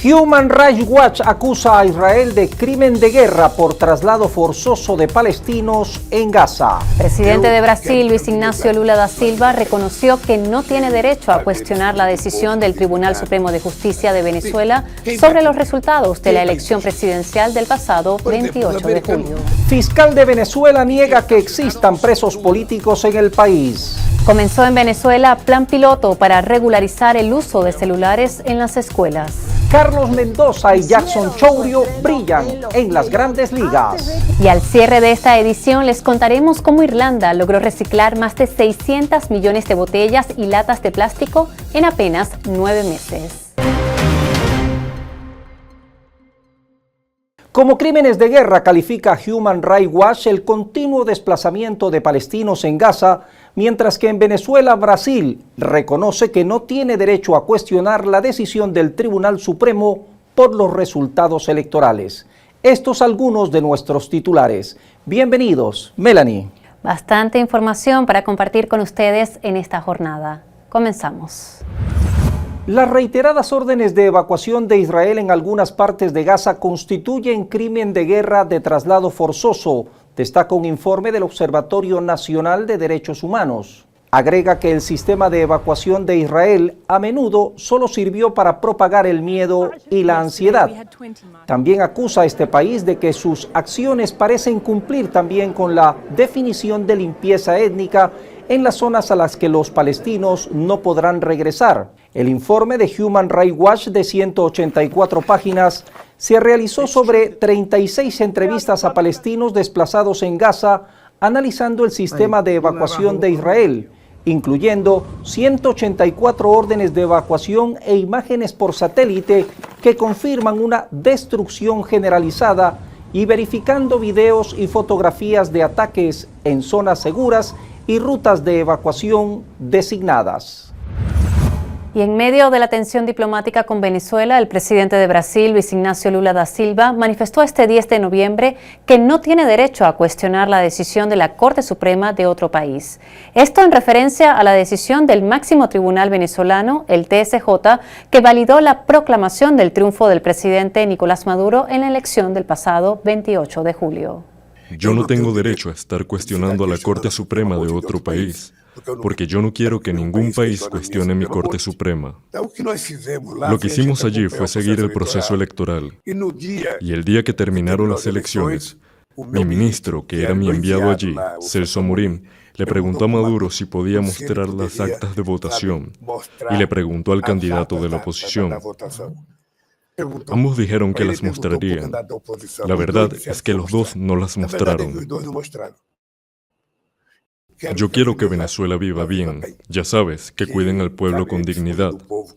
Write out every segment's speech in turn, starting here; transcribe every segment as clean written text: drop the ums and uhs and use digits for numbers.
Human Rights Watch acusa a Israel de crimen de guerra por traslado forzoso de palestinos en Gaza. El presidente de Brasil, Luiz Inácio Lula da Silva, reconoció que no tiene derecho a cuestionar la decisión del Tribunal Supremo de Justicia de Venezuela sobre los resultados de la elección presidencial del pasado 28 de julio. Fiscal de Venezuela niega que existan presos políticos en el país. Comenzó en Venezuela plan piloto para regularizar el uso de celulares en las escuelas. Carlos Mendoza y Jackson Chourio brillan en las grandes ligas. Y al cierre de esta edición les contaremos cómo Irlanda logró reciclar más de 600 millones de botellas y latas de plástico en apenas 9 meses. Como crímenes de guerra califica Human Rights Watch el continuo desplazamiento de palestinos en Gaza, mientras que en Venezuela, Brasil reconoce que no tiene derecho a cuestionar la decisión del Tribunal Supremo por los resultados electorales. Estos algunos de nuestros titulares. Bienvenidos, Melanie. Bastante información para compartir con ustedes en esta jornada. Comenzamos. Las reiteradas órdenes de evacuación de Israel en algunas partes de Gaza constituyen crimen de guerra de traslado forzoso, destaca un informe del Observatorio Nacional de Derechos Humanos. Agrega que el sistema de evacuación de Israel a menudo solo sirvió para propagar el miedo y la ansiedad. También acusa a este país de que sus acciones parecen cumplir también con la definición de limpieza étnica en las zonas a las que los palestinos no podrán regresar. El informe de Human Rights Watch de 184 páginas se realizó sobre 36 entrevistas a palestinos desplazados en Gaza, analizando el sistema de evacuación de Israel, incluyendo 184 órdenes de evacuación e imágenes por satélite que confirman una destrucción generalizada y verificando videos y fotografías de ataques en zonas seguras y rutas de evacuación designadas. Y en medio de la tensión diplomática con Venezuela, el presidente de Brasil, Luiz Inácio Lula da Silva, manifestó este 10 de noviembre que no tiene derecho a cuestionar la decisión de la Corte Suprema de otro país. Esto en referencia a la decisión del máximo tribunal venezolano, el TSJ, que validó la proclamación del triunfo del presidente Nicolás Maduro en la elección del pasado 28 de julio. Yo no tengo derecho a estar cuestionando a la Corte Suprema de otro país, porque yo no quiero que ningún país cuestione mi Corte Suprema. Lo que hicimos allí fue seguir el proceso electoral, y el día que terminaron las elecciones, mi ministro, que era mi enviado allí, Celso Amorim, le preguntó a Maduro si podía mostrar las actas de votación, y le preguntó al candidato de la oposición. Ambos dijeron que las mostrarían. La verdad es que los dos no las mostraron. Yo quiero que Venezuela viva bien. Ya sabes, que cuiden al pueblo con dignidad.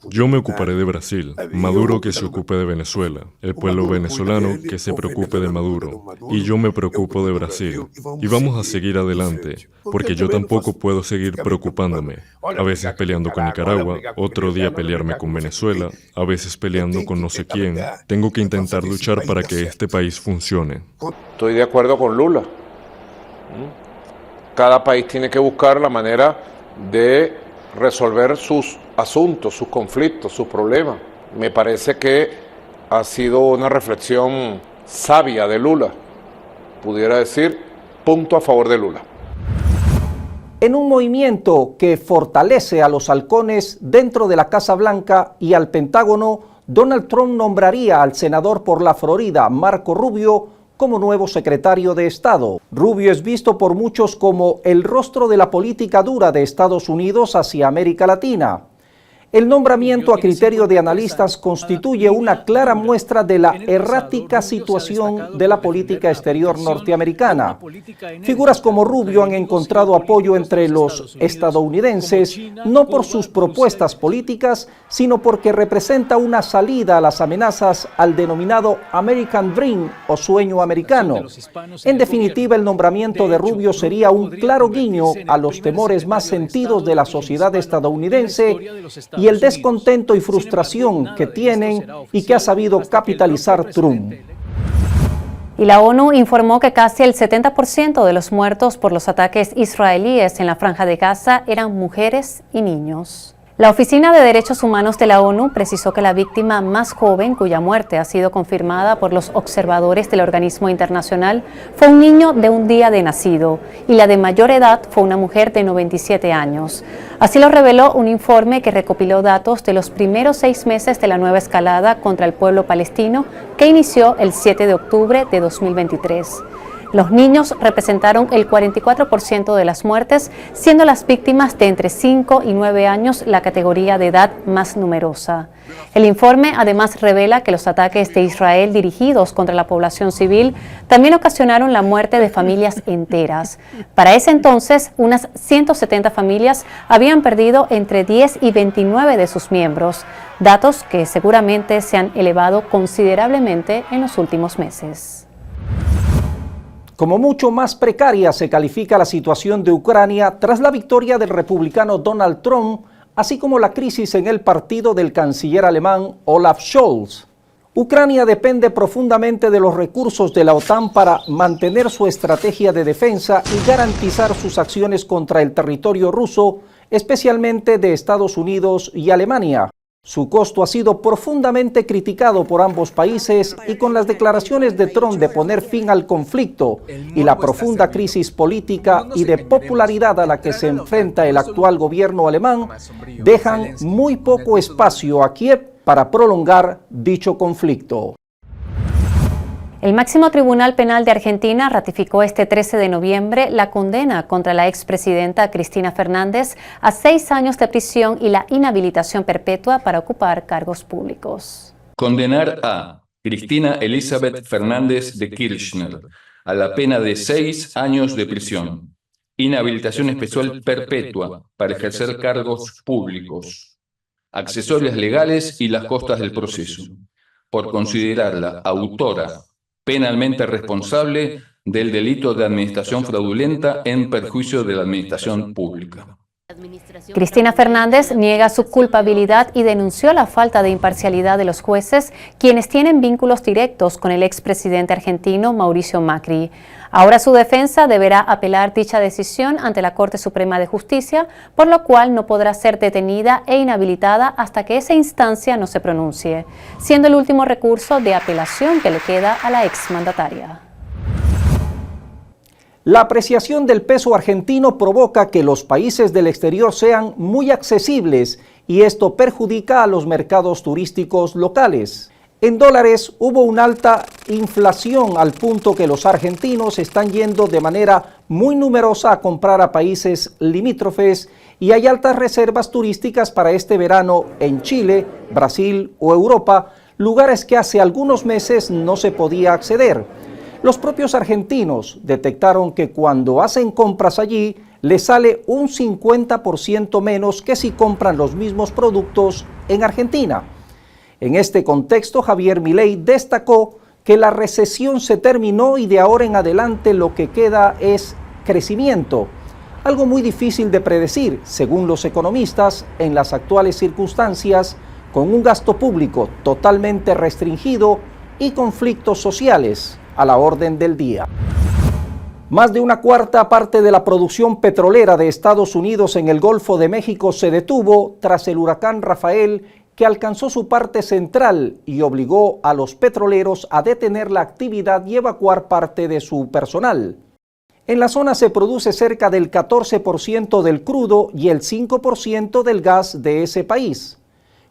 Yo me ocuparé de Brasil, Maduro que se ocupe de Venezuela, el pueblo venezolano que se preocupe de Maduro, y yo me preocupo de Brasil. Y vamos a seguir adelante, porque yo tampoco puedo seguir preocupándome. A veces peleando con Nicaragua, otro día pelearme con Venezuela, a veces peleando con no sé quién. Tengo que intentar luchar para que este país funcione. Estoy de acuerdo con Lula. Cada país tiene que buscar la manera de resolver sus asuntos, sus conflictos, sus problemas. Me parece que ha sido una reflexión sabia de Lula. Pudiera decir, punto a favor de Lula. En un movimiento que fortalece a los halcones dentro de la Casa Blanca y al Pentágono, Donald Trump nombraría al senador por la Florida, Marco Rubio, como nuevo secretario de Estado. Rubio es visto por muchos como el rostro de la política dura de Estados Unidos hacia América Latina. El nombramiento a criterio de analistas constituye una clara muestra de la errática situación de la política exterior norteamericana. Figuras como Rubio han encontrado apoyo entre los estadounidenses no por sus propuestas políticas, sino porque representa una salida a las amenazas al denominado American Dream o sueño americano. En definitiva, el nombramiento de Rubio sería un claro guiño a los temores más sentidos de la sociedad estadounidense y el descontento y frustración que tienen y que ha sabido capitalizar Trump. Y la ONU informó que casi el 70% de los muertos por los ataques israelíes en la Franja de Gaza eran mujeres y niños. La Oficina de Derechos Humanos de la ONU precisó que la víctima más joven, cuya muerte ha sido confirmada por los observadores del organismo internacional, fue un niño de un día de nacido y la de mayor edad fue una mujer de 97 años. Así lo reveló un informe que recopiló datos de los primeros 6 meses de la nueva escalada contra el pueblo palestino que inició el 7 de octubre de 2023. Los niños representaron el 44% de las muertes, siendo las víctimas de entre 5 y 9 años la categoría de edad más numerosa. El informe además revela que los ataques de Israel dirigidos contra la población civil también ocasionaron la muerte de familias enteras. Para ese entonces, unas 170 familias habían perdido entre 10 y 29 de sus miembros, datos que seguramente se han elevado considerablemente en los últimos meses. Como mucho más precaria se califica la situación de Ucrania tras la victoria del republicano Donald Trump, así como la crisis en el partido del canciller alemán Olaf Scholz. Ucrania depende profundamente de los recursos de la OTAN para mantener su estrategia de defensa y garantizar sus acciones contra el territorio ruso, especialmente de Estados Unidos y Alemania. Su costo ha sido profundamente criticado por ambos países y con las declaraciones de Trump de poner fin al conflicto y la profunda crisis política y de popularidad a la que se enfrenta el actual gobierno alemán, dejan muy poco espacio a Kiev para prolongar dicho conflicto. El máximo tribunal penal de Argentina ratificó este 13 de noviembre la condena contra la expresidenta Cristina Fernández a 6 años de prisión y la inhabilitación perpetua para ocupar cargos públicos. Condenar a Cristina Elizabeth Fernández de Kirchner a la pena de 6 años de prisión, inhabilitación especial perpetua para ejercer cargos públicos, accesorias legales y las costas del proceso, por considerarla autora penalmente responsable del delito de administración fraudulenta en perjuicio de la administración pública. Cristina Fernández niega su culpabilidad y denunció la falta de imparcialidad de los jueces, quienes tienen vínculos directos con el expresidente argentino Mauricio Macri. Ahora su defensa deberá apelar dicha decisión ante la Corte Suprema de Justicia, por lo cual no podrá ser detenida e inhabilitada hasta que esa instancia no se pronuncie, siendo el último recurso de apelación que le queda a la exmandataria. La apreciación del peso argentino provoca que los países del exterior sean muy accesibles y esto perjudica a los mercados turísticos locales. En dólares hubo una alta inflación al punto que los argentinos están yendo de manera muy numerosa a comprar a países limítrofes y hay altas reservas turísticas para este verano en Chile, Brasil o Europa, lugares que hace algunos meses no se podía acceder. Los propios argentinos detectaron que cuando hacen compras allí, les sale un 50% menos que si compran los mismos productos en Argentina. En este contexto, Javier Milei destacó que la recesión se terminó y de ahora en adelante lo que queda es crecimiento, algo muy difícil de predecir, según los economistas, en las actuales circunstancias, con un gasto público totalmente restringido y conflictos sociales a la orden del día. Más de una cuarta parte de la producción petrolera de Estados Unidos en el Golfo de México se detuvo tras el huracán Rafael, que alcanzó su parte central y obligó a los petroleros a detener la actividad y evacuar parte de su personal. En la zona se produce cerca del 14% del crudo y el 5% del gas de ese país.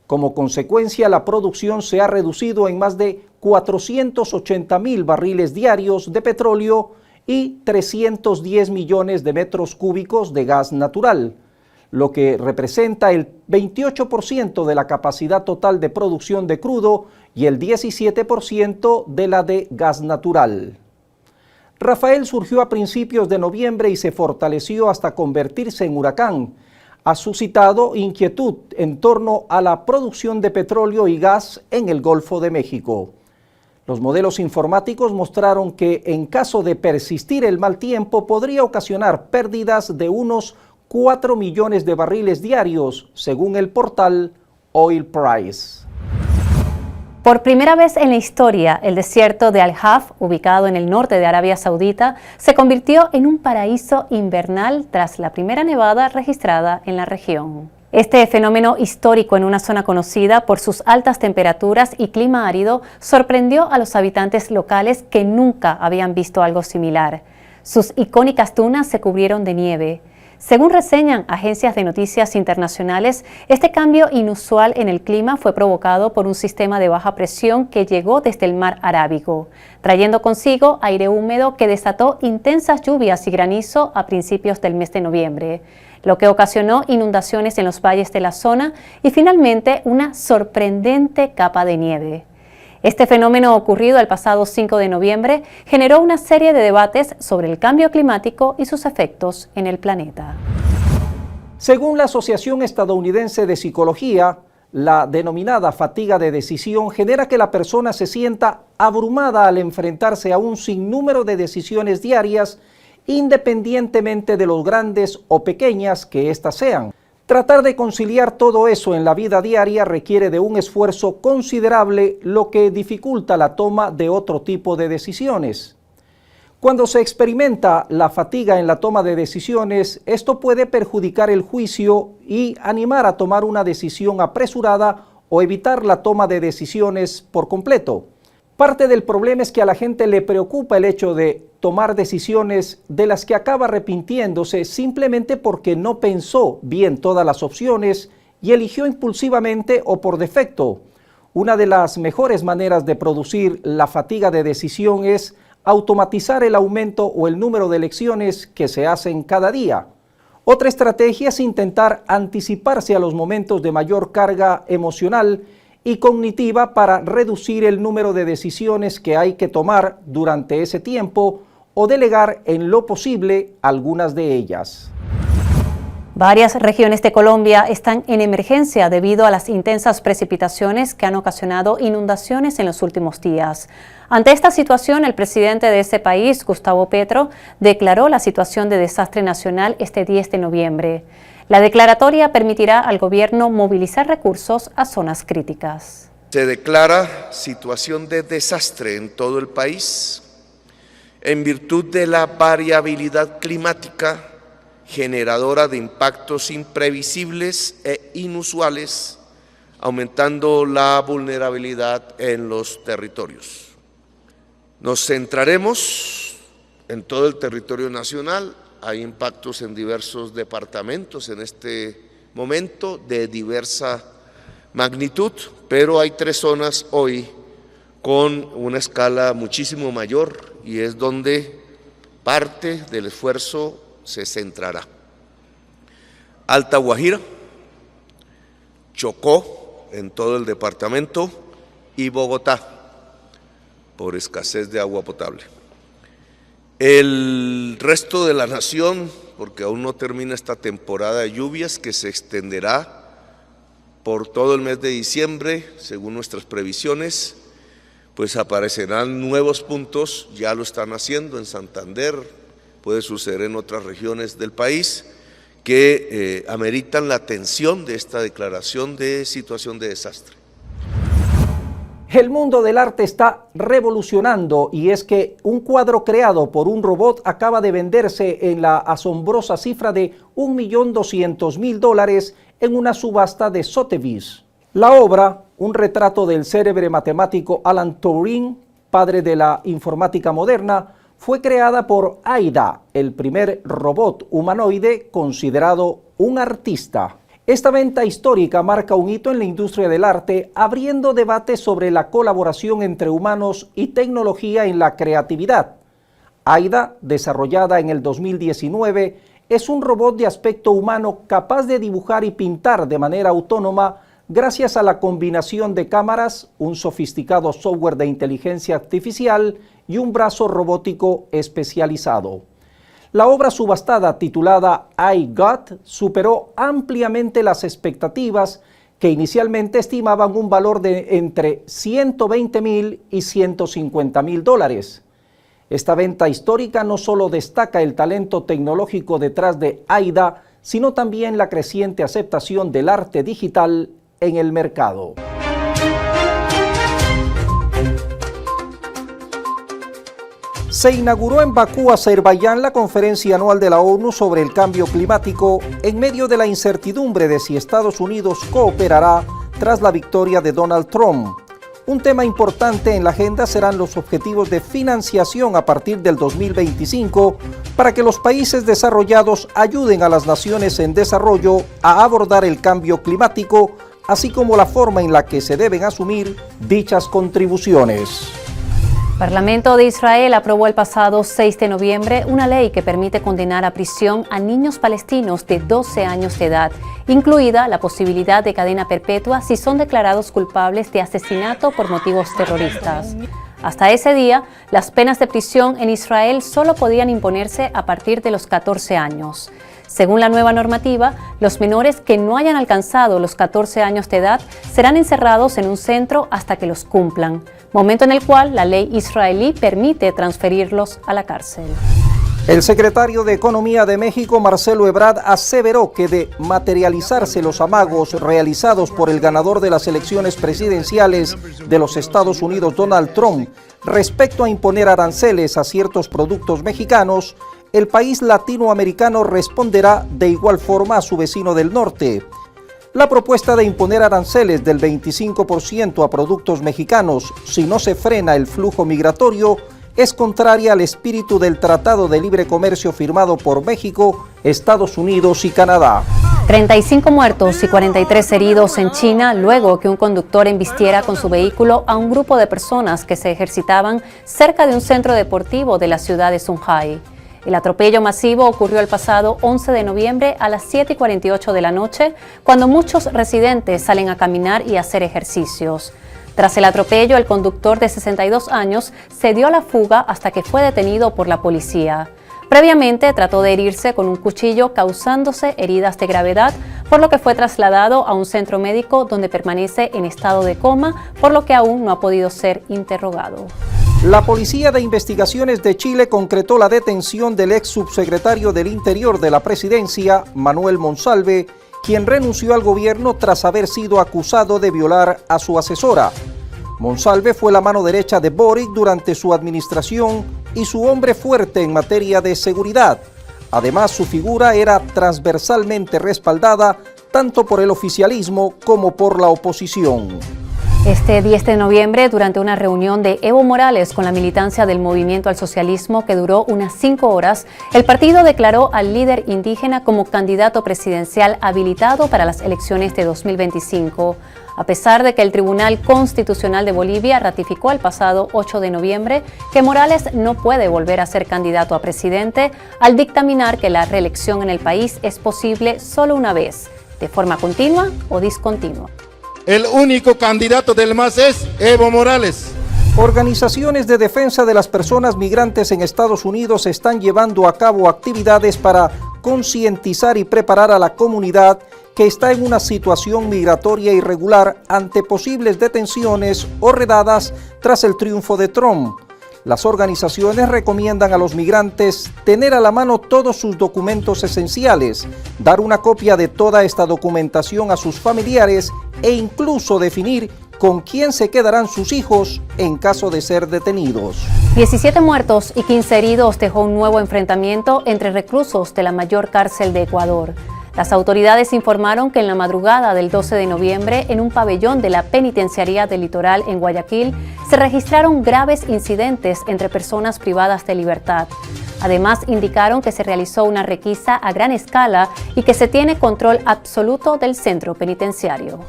Como consecuencia, la producción se ha reducido en más de 480,000 barriles diarios de petróleo y 310 millones de metros cúbicos de gas natural, lo que representa el 28% de la capacidad total de producción de crudo y el 17% de la de gas natural. Rafael surgió a principios de noviembre y se fortaleció hasta convertirse en huracán. Ha suscitado inquietud en torno a la producción de petróleo y gas en el Golfo de México. Los modelos informáticos mostraron que en caso de persistir el mal tiempo podría ocasionar pérdidas de unos 4 millones de barriles diarios, según el portal Oil Price. Por primera vez en la historia, el desierto de Al-Haf, ubicado en el norte de Arabia Saudita, se convirtió en un paraíso invernal tras la primera nevada registrada en la región. Este fenómeno histórico en una zona conocida por sus altas temperaturas y clima árido sorprendió a los habitantes locales que nunca habían visto algo similar. Sus icónicas dunas se cubrieron de nieve. Según reseñan agencias de noticias internacionales, este cambio inusual en el clima fue provocado por un sistema de baja presión que llegó desde el mar Arábigo, trayendo consigo aire húmedo que desató intensas lluvias y granizo a principios del mes de noviembre, lo que ocasionó inundaciones en los valles de la zona y finalmente una sorprendente capa de nieve. Este fenómeno ocurrido el pasado 5 de noviembre generó una serie de debates sobre el cambio climático y sus efectos en el planeta. Según la Asociación Estadounidense de Psicología, la denominada fatiga de decisión genera que la persona se sienta abrumada al enfrentarse a un sinnúmero de decisiones diarias, independientemente de los grandes o pequeñas que éstas sean. Tratar de conciliar todo eso en la vida diaria requiere de un esfuerzo considerable, lo que dificulta la toma de otro tipo de decisiones. Cuando se experimenta la fatiga en la toma de decisiones, esto puede perjudicar el juicio y animar a tomar una decisión apresurada o evitar la toma de decisiones por completo. Parte del problema es que a la gente le preocupa el hecho de tomar decisiones de las que acaba arrepintiéndose simplemente porque no pensó bien todas las opciones y eligió impulsivamente o por defecto. Una de las mejores maneras de producir la fatiga de decisión es automatizar el aumento o el número de elecciones que se hacen cada día. Otra estrategia es intentar anticiparse a los momentos de mayor carga emocional y cognitiva para reducir el número de decisiones que hay que tomar durante ese tiempo o delegar en lo posible algunas de ellas. Varias regiones de Colombia están en emergencia debido a las intensas precipitaciones que han ocasionado inundaciones en los últimos días. Ante esta situación, el presidente de ese país, Gustavo Petro, declaró la situación de desastre nacional este 10 de noviembre. La declaratoria permitirá al gobierno movilizar recursos a zonas críticas. Se declara situación de desastre en todo el país en virtud de la variabilidad climática generadora de impactos imprevisibles e inusuales, aumentando la vulnerabilidad en los territorios. Nos centraremos en todo el territorio nacional. Hay impactos en diversos departamentos en este momento de diversa magnitud, pero hay 3 zonas hoy con una escala muchísimo mayor y es donde parte del esfuerzo se centrará. Alta Guajira, Chocó en todo el departamento y Bogotá por escasez de agua potable. El resto de la nación, porque aún no termina esta temporada de lluvias que se extenderá por todo el mes de diciembre, según nuestras previsiones, pues aparecerán nuevos puntos, ya lo están haciendo en Santander, puede suceder en otras regiones del país, que ameritan la atención de esta declaración de situación de desastre. El mundo del arte está revolucionando y es que un cuadro creado por un robot acaba de venderse en la asombrosa cifra de $1.200.000 en una subasta de Sotheby's. La obra, un retrato del célebre matemático Alan Turing, padre de la informática moderna, fue creada por Aida, el primer robot humanoide considerado un artista. Esta venta histórica marca un hito en la industria del arte, abriendo debates sobre la colaboración entre humanos y tecnología en la creatividad. Aida, desarrollada en el 2019, es un robot de aspecto humano capaz de dibujar y pintar de manera autónoma gracias a la combinación de cámaras, un sofisticado software de inteligencia artificial y un brazo robótico especializado. La obra subastada titulada I Got superó ampliamente las expectativas que inicialmente estimaban un valor de entre $120.000 y $150.000. Esta venta histórica no solo destaca el talento tecnológico detrás de Aida, sino también la creciente aceptación del arte digital en el mercado. Se inauguró en Bakú, Azerbaiyán, la conferencia anual de la ONU sobre el cambio climático en medio de la incertidumbre de si Estados Unidos cooperará tras la victoria de Donald Trump. Un tema importante en la agenda serán los objetivos de financiación a partir del 2025 para que los países desarrollados ayuden a las naciones en desarrollo a abordar el cambio climático, así como la forma en la que se deben asumir dichas contribuciones. El Parlamento de Israel aprobó el pasado 6 de noviembre una ley que permite condenar a prisión a niños palestinos de 12 años de edad, incluida la posibilidad de cadena perpetua si son declarados culpables de asesinato por motivos terroristas. Hasta ese día, las penas de prisión en Israel solo podían imponerse a partir de los 14 años. Según la nueva normativa, los menores que no hayan alcanzado los 14 años de edad serán encerrados en un centro hasta que los cumplan, momento en el cual la ley israelí permite transferirlos a la cárcel. El secretario de Economía de México, Marcelo Ebrard, aseveró que de materializarse los amagos realizados por el ganador de las elecciones presidenciales de los Estados Unidos, Donald Trump, respecto a imponer aranceles a ciertos productos mexicanos, el país latinoamericano responderá de igual forma a su vecino del norte. La propuesta de imponer aranceles del 25% a productos mexicanos si no se frena el flujo migratorio es contraria al espíritu del Tratado de Libre Comercio firmado por México, Estados Unidos y Canadá. 35 muertos y 43 heridos en China luego que un conductor embistiera con su vehículo a un grupo de personas que se ejercitaban cerca de un centro deportivo de la ciudad de Zhuhai. El atropello masivo ocurrió el pasado 11 de noviembre a las 7:48 de la noche, cuando muchos residentes salen a caminar y hacer ejercicios. Tras el atropello, el conductor de 62 años se dio a la fuga hasta que fue detenido por la policía. Previamente trató de herirse con un cuchillo, causándose heridas de gravedad, por lo que fue trasladado a un centro médico donde permanece en estado de coma, por lo que aún no ha podido ser interrogado. La Policía de Investigaciones de Chile concretó la detención del ex subsecretario del Interior de la Presidencia, Manuel Monsalve, quien renunció al gobierno tras haber sido acusado de violar a su asesora. Monsalve fue la mano derecha de Boric durante su administración y su hombre fuerte en materia de seguridad. Además, su figura era transversalmente respaldada tanto por el oficialismo como por la oposición. Este 10 de noviembre, durante una reunión de Evo Morales con la militancia del Movimiento al Socialismo que duró unas 5 horas, el partido declaró al líder indígena como candidato presidencial habilitado para las elecciones de 2025. A pesar de que el Tribunal Constitucional de Bolivia ratificó el pasado 8 de noviembre que Morales no puede volver a ser candidato a presidente, al dictaminar que la reelección en el país es posible solo una vez, de forma continua o discontinua. El único candidato del MAS es Evo Morales. Organizaciones de defensa de las personas migrantes en Estados Unidos están llevando a cabo actividades para concientizar y preparar a la comunidad que está en una situación migratoria irregular ante posibles detenciones o redadas tras el triunfo de Trump. Las organizaciones recomiendan a los migrantes tener a la mano todos sus documentos esenciales, dar una copia de toda esta documentación a sus familiares e incluso definir con quién se quedarán sus hijos en caso de ser detenidos. 17 muertos y 15 heridos dejó un nuevo enfrentamiento entre reclusos de la mayor cárcel de Ecuador. Las autoridades informaron que en la madrugada del 12 de noviembre, en un pabellón de la Penitenciaría del Litoral en Guayaquil, se registraron graves incidentes entre personas privadas de libertad. Además, indicaron que se realizó una requisa a gran escala y que se tiene control absoluto del centro penitenciario.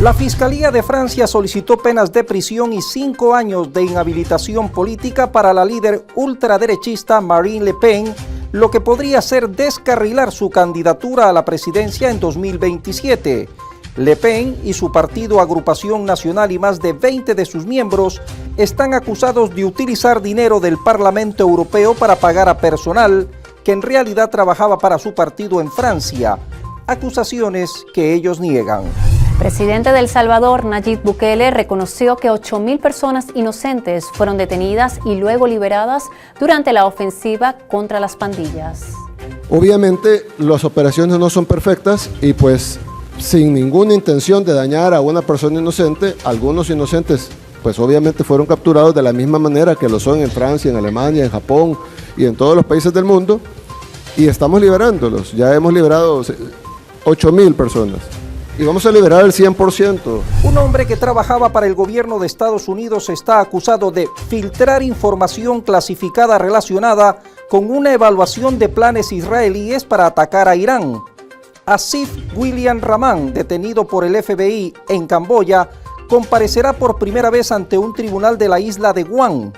La Fiscalía de Francia solicitó penas de prisión y 5 años de inhabilitación política para la líder ultraderechista Marine Le Pen, lo que podría hacer descarrilar su candidatura a la presidencia en 2027. Le Pen y su partido Agrupación Nacional y más de 20 de sus miembros están acusados de utilizar dinero del Parlamento Europeo para pagar a personal que en realidad trabajaba para su partido en Francia, acusaciones que ellos niegan. El presidente de El Salvador, Nayib Bukele, reconoció que 8.000 personas inocentes fueron detenidas y luego liberadas durante la ofensiva contra las pandillas. Obviamente las operaciones no son perfectas y pues sin ninguna intención de dañar a una persona inocente, algunos inocentes pues obviamente fueron capturados de la misma manera que lo son en Francia, en Alemania, en Japón y en todos los países del mundo, y estamos liberándolos. Ya hemos liberado 8.000 personas y vamos a liberar el 100%. Un hombre que trabajaba para el gobierno de Estados Unidos está acusado de filtrar información clasificada relacionada con una evaluación de planes israelíes para atacar a Irán. Asif William Rahman, detenido por el FBI en Camboya, comparecerá por primera vez ante un tribunal de la isla de Guam.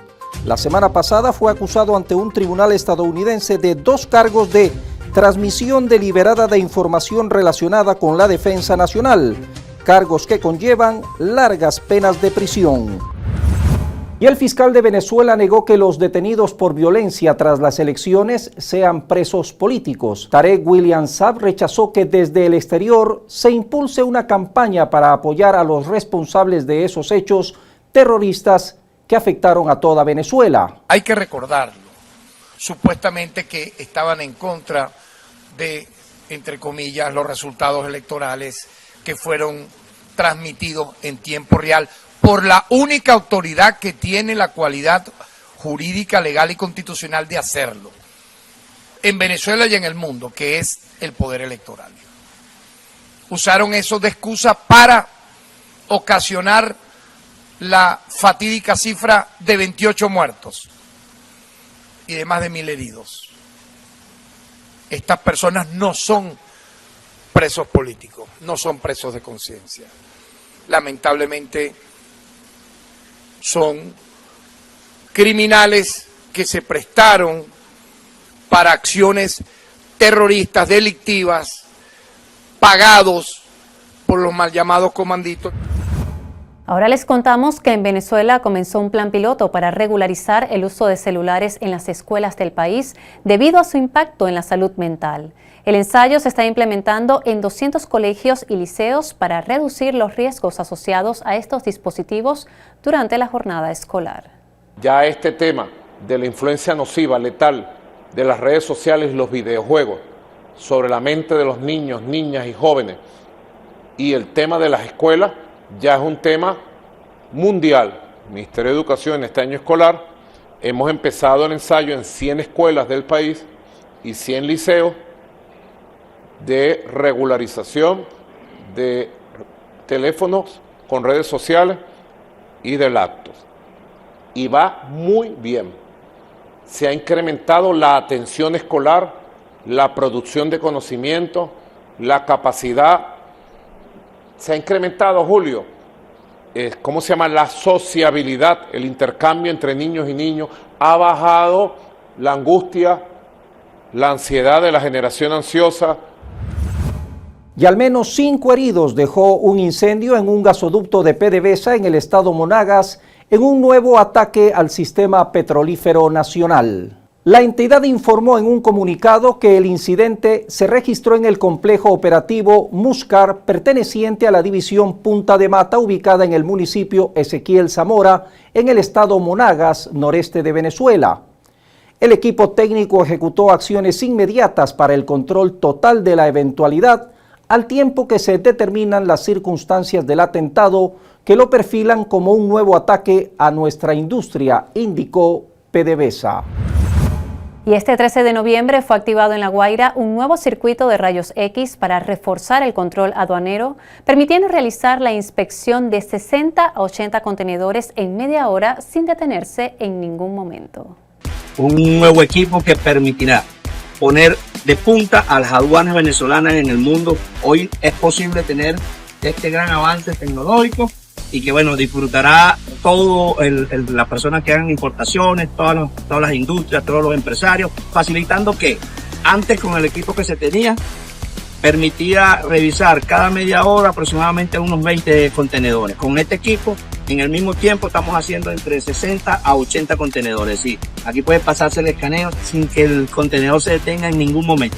La semana pasada fue acusado ante un tribunal estadounidense de 2 cargos de transmisión deliberada de información relacionada con la defensa nacional, cargos que conllevan largas penas de prisión. Y el fiscal de Venezuela negó que los detenidos por violencia tras las elecciones sean presos políticos. Tarek William Saab rechazó que desde el exterior se impulse una campaña para apoyar a los responsables de esos hechos terroristas que afectaron a toda Venezuela. Hay que recordarlo, supuestamente que estaban en contra de, entre comillas, los resultados electorales que fueron transmitidos en tiempo real por la única autoridad que tiene la cualidad jurídica, legal y constitucional de hacerlo en Venezuela y en el mundo, que es el poder electoral. Usaron eso de excusa para ocasionar la fatídica cifra de 28 muertos y de más de 1.000 heridos. Estas personas no son presos políticos, no son presos de conciencia. Lamentablemente son criminales que se prestaron para acciones terroristas, delictivas, pagados por los mal llamados comanditos. Ahora les contamos que en Venezuela comenzó un plan piloto para regularizar el uso de celulares en las escuelas del país debido a su impacto en la salud mental. El ensayo se está implementando en 200 colegios y liceos para reducir los riesgos asociados a estos dispositivos durante la jornada escolar. Ya este tema de la influencia nociva, letal, de las redes sociales y los videojuegos sobre la mente de los niños, niñas y jóvenes, y el tema de las escuelas, ya es un tema mundial. El Ministerio de Educación en este año escolar hemos empezado el ensayo en 100 escuelas del país y 100 liceos de regularización de teléfonos con redes sociales y de laptops. Y va muy bien. Se ha incrementado la atención escolar, la producción de conocimiento, la capacidad. Se ha incrementado, Julio, ¿cómo se llama? La sociabilidad, el intercambio entre niños y niños. Ha bajado la angustia, la ansiedad de la generación ansiosa. Y al menos 5 heridos dejó un incendio en un gasoducto de PDVSA en el estado Monagas en un nuevo ataque al sistema petrolífero nacional. La entidad informó en un comunicado que el incidente se registró en el complejo operativo Muscar, perteneciente a la división Punta de Mata, ubicada en el municipio Ezequiel Zamora, en el estado Monagas, noreste de Venezuela. El equipo técnico ejecutó acciones inmediatas para el control total de la eventualidad, al tiempo que se determinan las circunstancias del atentado que lo perfilan como un nuevo ataque a nuestra industria, indicó PDVSA. Y este 13 de noviembre fue activado en La Guaira un nuevo circuito de rayos X para reforzar el control aduanero, permitiendo realizar la inspección de 60 a 80 contenedores en media hora sin detenerse en ningún momento. Un nuevo equipo que permitirá poner de punta a las aduanas venezolanas en el mundo. Hoy es posible tener este gran avance tecnológico y que bueno, disfrutará todo las personas que hagan importaciones, todas las industrias, todos los empresarios, facilitando que antes con el equipo que se tenía permitía revisar cada media hora aproximadamente unos 20 contenedores. Con este equipo en el mismo tiempo estamos haciendo entre 60 a 80 contenedores. Sí, aquí puede pasarse el escaneo sin que el contenedor se detenga en ningún momento.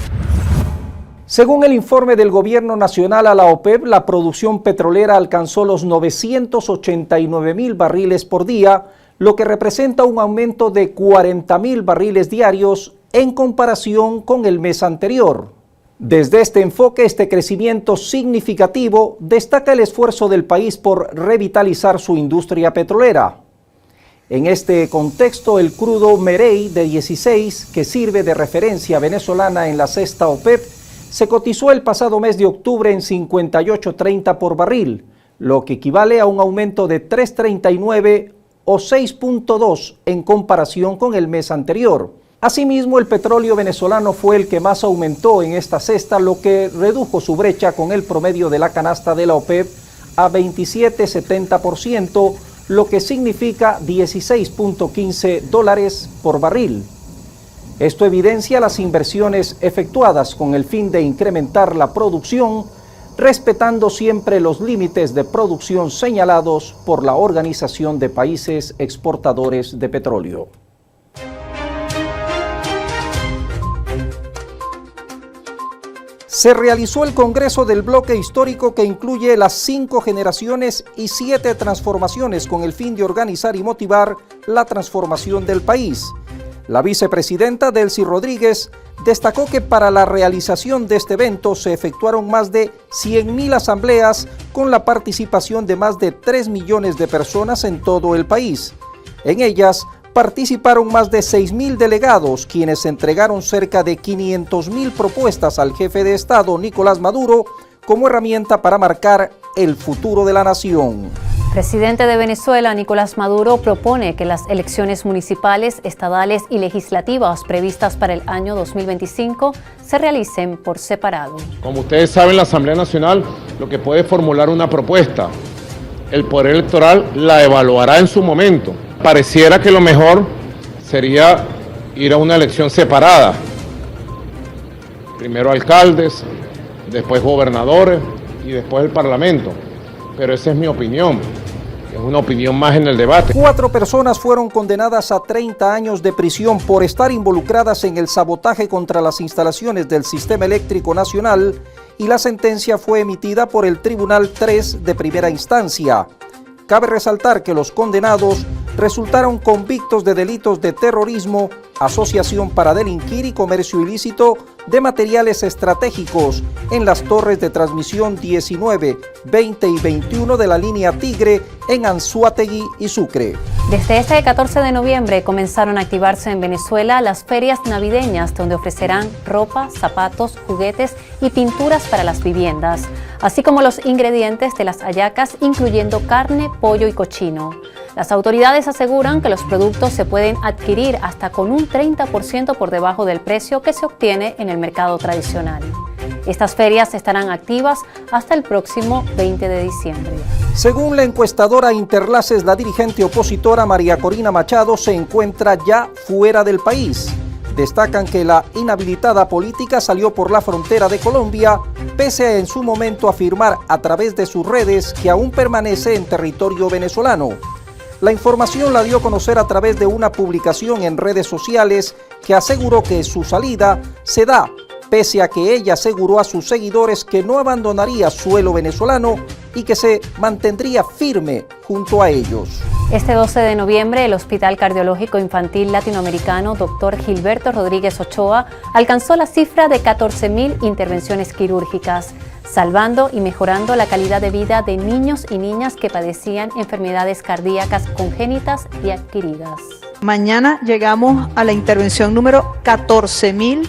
Según el informe del Gobierno Nacional a la OPEP, la producción petrolera alcanzó los 989.000 barriles por día, lo que representa un aumento de 40.000 barriles diarios en comparación con el mes anterior. Desde este enfoque, este crecimiento significativo destaca el esfuerzo del país por revitalizar su industria petrolera. En este contexto, el crudo Merey de 16, que sirve de referencia venezolana en la cesta OPEP, se cotizó el pasado mes de octubre en 58.30 por barril, lo que equivale a un aumento de 3.39 o 6.2 en comparación con el mes anterior. Asimismo, el petróleo venezolano fue el que más aumentó en esta cesta, lo que redujo su brecha con el promedio de la canasta de la OPEP a 27.70%, lo que significa $16.15 por barril. Esto evidencia las inversiones efectuadas con el fin de incrementar la producción, respetando siempre los límites de producción señalados por la Organización de Países Exportadores de Petróleo. Se realizó el Congreso del Bloque Histórico, que incluye las 5 generaciones y 7 transformaciones, con el fin de organizar y motivar la transformación del país. La vicepresidenta Delcy Rodríguez destacó que para la realización de este evento se efectuaron más de 100.000 asambleas con la participación de más de 3 millones de personas en todo el país. En ellas participaron más de 6.000 delegados, quienes entregaron cerca de 500.000 propuestas al jefe de Estado, Nicolás Maduro, como herramienta para marcar el futuro de la nación. El presidente de Venezuela, Nicolás Maduro, propone que las elecciones municipales, estadales y legislativas previstas para el año 2025 se realicen por separado. Como ustedes saben, la Asamblea Nacional lo que puede formular una propuesta. El Poder Electoral la evaluará en su momento. Pareciera que lo mejor sería ir a una elección separada. Primero alcaldes, después gobernadores y después el Parlamento. Pero esa es mi opinión. Es una opinión más en el debate. 4 personas fueron condenadas a 30 años de prisión por estar involucradas en el sabotaje contra las instalaciones del Sistema Eléctrico Nacional, y la sentencia fue emitida por el Tribunal 3 de primera instancia. Cabe resaltar que los condenados resultaron convictos de delitos de terrorismo, asociación para delinquir y comercio ilícito de materiales estratégicos en las torres de transmisión 19, 20 y 21 de la línea Tigre en Anzoátegui y Sucre. Desde este 14 de noviembre comenzaron a activarse en Venezuela las ferias navideñas, donde ofrecerán ropa, zapatos, juguetes y pinturas para las viviendas, así como los ingredientes de las hallacas, incluyendo carne, pollo y cochino. Las autoridades aseguran que los productos se pueden adquirir hasta con un 30% por debajo del precio que se obtiene en el mercado tradicional. Estas ferias estarán activas hasta el próximo 20 de diciembre. Según la encuestadora Interlaces, la dirigente opositora María Corina Machado se encuentra ya fuera del país. Destacan que la inhabilitada política salió por la frontera de Colombia, pese a en su momento afirmar a través de sus redes que aún permanece en territorio venezolano. La información la dio a conocer a través de una publicación en redes sociales que aseguró que su salida se da pese a que ella aseguró a sus seguidores que no abandonaría suelo venezolano y que se mantendría firme junto a ellos. Este 12 de noviembre, el Hospital Cardiológico Infantil Latinoamericano Dr. Gilberto Rodríguez Ochoa alcanzó la cifra de 14.000 intervenciones quirúrgicas, salvando y mejorando la calidad de vida de niños y niñas que padecían enfermedades cardíacas congénitas y adquiridas. Mañana llegamos a la intervención número 14.000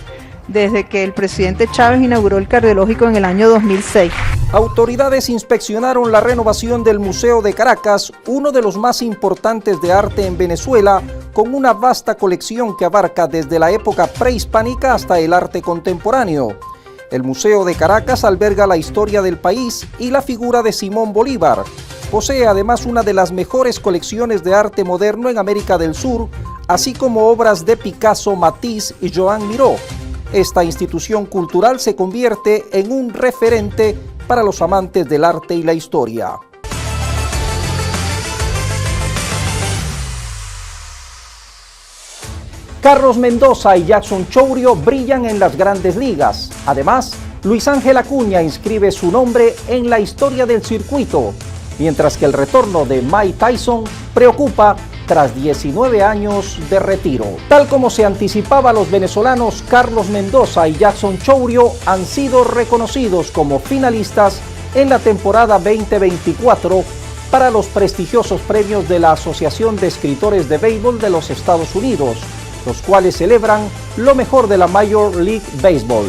desde que el presidente Chávez inauguró el cardiológico en el año 2006. Autoridades inspeccionaron la renovación del Museo de Caracas, uno de los más importantes de arte en Venezuela, con una vasta colección que abarca desde la época prehispánica hasta el arte contemporáneo. El Museo de Caracas alberga la historia del país y la figura de Simón Bolívar. Posee además una de las mejores colecciones de arte moderno en América del Sur, así como obras de Picasso, Matisse y Joan Miró. Esta institución cultural se convierte en un referente para los amantes del arte y la historia. Carlos Mendoza y Jackson Chourio brillan en las grandes ligas. Además, Luis Ángel Acuña inscribe su nombre en la historia del circuito, mientras que el retorno de Mike Tyson preocupa tras 19 años de retiro. Tal como se anticipaba, los venezolanos Carlos Mendoza y Jackson Chourio han sido reconocidos como finalistas en la temporada 2024 para los prestigiosos premios de la Asociación de Escritores de Béisbol de los Estados Unidos, los cuales celebran lo mejor de la Major League Baseball.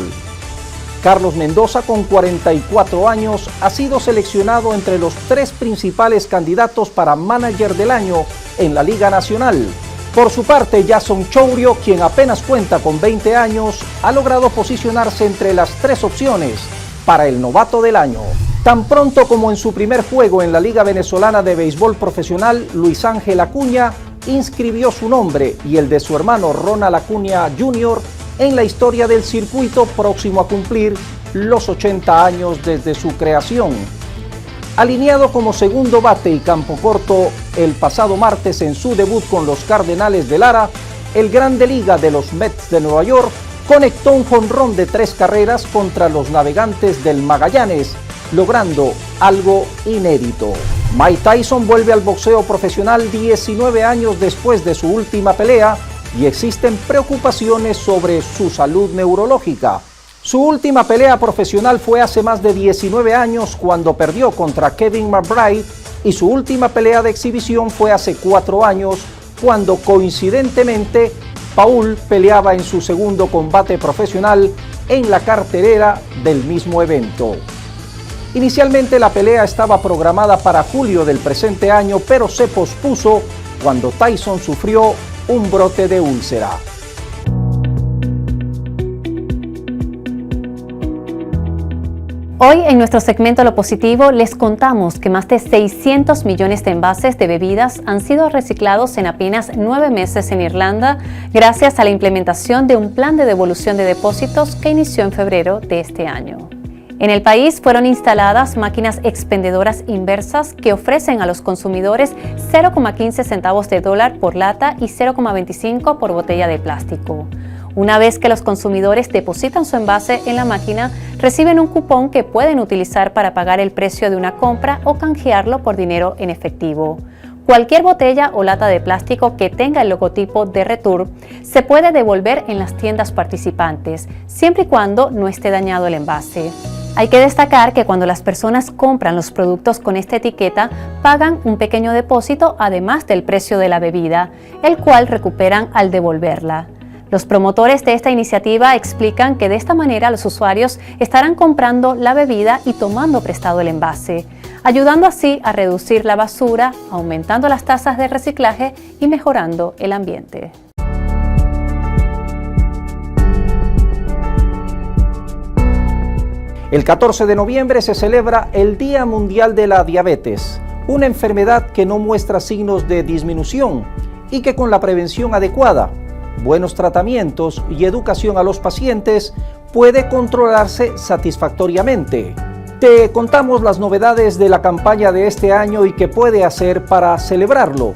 Carlos Mendoza, con 44 años, ha sido seleccionado entre los 3 principales candidatos para Manager del Año en la Liga Nacional. Por su parte, Jackson Chourio, quien apenas cuenta con 20 años, ha logrado posicionarse entre las 3 opciones para el Novato del Año. Tan pronto como en su primer juego en la Liga Venezolana de Béisbol Profesional, Luis Ángel Acuña inscribió su nombre y el de su hermano Ronald Acuña Jr. en la historia del circuito, próximo a cumplir los 80 años desde su creación. Alineado como segundo bate y campo corto el pasado martes en su debut con los Cardenales de Lara, el Grande Liga de los Mets de Nueva York conectó un jonrón de 3 carreras contra los Navegantes del Magallanes, logrando algo inédito. Mike Tyson vuelve al boxeo profesional 19 años después de su última pelea y existen preocupaciones sobre su salud neurológica. Su última pelea profesional fue hace más de 19 años cuando perdió contra Kevin McBride, y su última pelea de exhibición fue hace 4 años cuando coincidentemente Paul peleaba en su segundo combate profesional en la cartelera del mismo evento. Inicialmente la pelea estaba programada para julio del presente año, pero se pospuso cuando Tyson sufrió un brote de úlcera. Hoy en nuestro segmento Lo Positivo les contamos que más de 600 millones de envases de bebidas han sido reciclados en apenas 9 meses en Irlanda gracias a la implementación de un plan de devolución de depósitos que inició en febrero de este año. En el país fueron instaladas máquinas expendedoras inversas que ofrecen a los consumidores 0,15 centavos de dólar por lata y 0,25 por botella de plástico. Una vez que los consumidores depositan su envase en la máquina, reciben un cupón que pueden utilizar para pagar el precio de una compra o canjearlo por dinero en efectivo. Cualquier botella o lata de plástico que tenga el logotipo de Return se puede devolver en las tiendas participantes, siempre y cuando no esté dañado el envase. Hay que destacar que cuando las personas compran los productos con esta etiqueta, pagan un pequeño depósito además del precio de la bebida, el cual recuperan al devolverla. Los promotores de esta iniciativa explican que de esta manera los usuarios estarán comprando la bebida y tomando prestado el envase, ayudando así a reducir la basura, aumentando las tasas de reciclaje y mejorando el ambiente. El 14 de noviembre se celebra el Día Mundial de la Diabetes, una enfermedad que no muestra signos de disminución y que con la prevención adecuada, buenos tratamientos y educación a los pacientes puede controlarse satisfactoriamente. Te contamos las novedades de la campaña de este año y qué puede hacer para celebrarlo.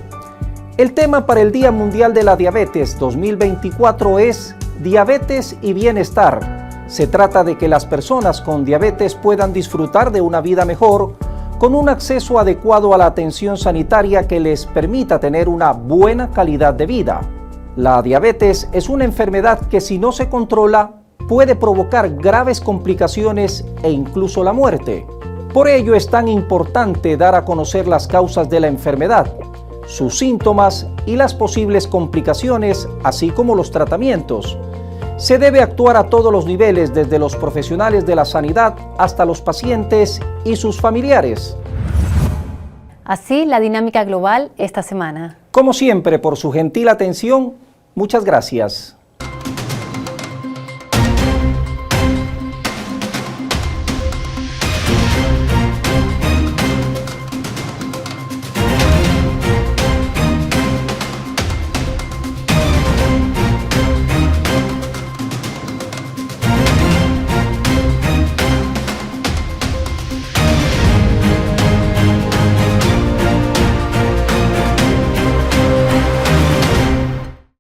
El tema para el Día Mundial de la Diabetes 2024 es Diabetes y Bienestar. Se trata de que las personas con diabetes puedan disfrutar de una vida mejor, con un acceso adecuado a la atención sanitaria que les permita tener una buena calidad de vida. La diabetes es una enfermedad que, si no se controla, puede provocar graves complicaciones e incluso la muerte. Por ello es tan importante dar a conocer las causas de la enfermedad, sus síntomas y las posibles complicaciones, así como los tratamientos. Se debe actuar a todos los niveles, desde los profesionales de la sanidad hasta los pacientes y sus familiares. Así la dinámica global esta semana. Como siempre, por su gentil atención, muchas gracias.